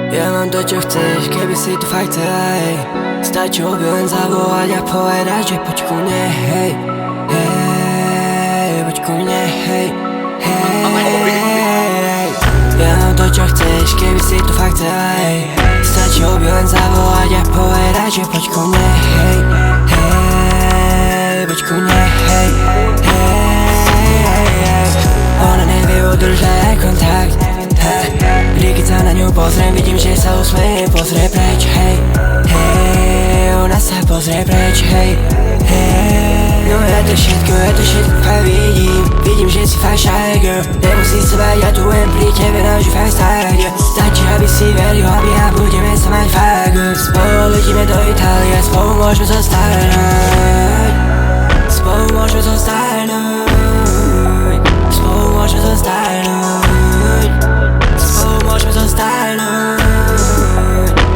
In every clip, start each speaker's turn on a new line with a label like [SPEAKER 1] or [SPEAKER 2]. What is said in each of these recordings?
[SPEAKER 1] Ja mám to, čo chceš, keby si to fakt chcel, hej. Stačí by len zavolať a povedať, že poď ku mne, hej. Hej, poď ku mne, hej. Hej. Ja mám to, čo chceš, keby si to fakt chcel, hej. Stačí by len zavolať a povedať, že poď ku mne, hej. Hej, poď ku mne, hej. Hej. Ona nevie udržať kontakt, vždy keď sa na ňu pozriem, vidím, že sa usmeje, pozrie preč, hej. Hej, ona sa pozrie preč, hej. Hej, no ja to všetko fakt vidím, že si fakt shy girl. Nemusí sa báť, ja tu len pri tebe náš fakt style, yeah. Stačí, aby si veril, aby a budeme sa mať fakt good. Spolu letíme do Itálie, spolu môžeme zostať. Spolu môžeme zostať, spolu môžeme zostať. Spolu môžeme zostať,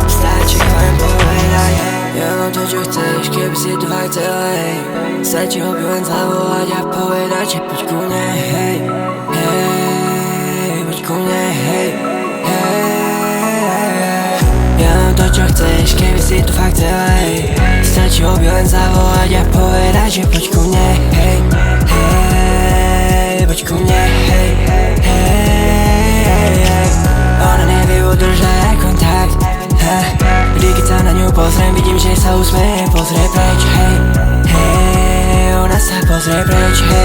[SPEAKER 1] stačí len povedať, ja mám to, čo chceš, keby si to fakt chcel, hej. Stačí len zavolať a povedať, že poď ku mne, hej. Hej, poď ku mne, hej. Hej. Ja mám to, čo chceš, keby si to fakt chcel, hej. Stačí len zavolať a povedať, že poď ku mne, hej. Hej, poď ku mne, hej. Ona nevie udržať kontakt, vždy keď sa na ňu pozriem, vidím, že sa usmeje, pozrie preč, hej. Hej, ona sa pozrie preč, hej.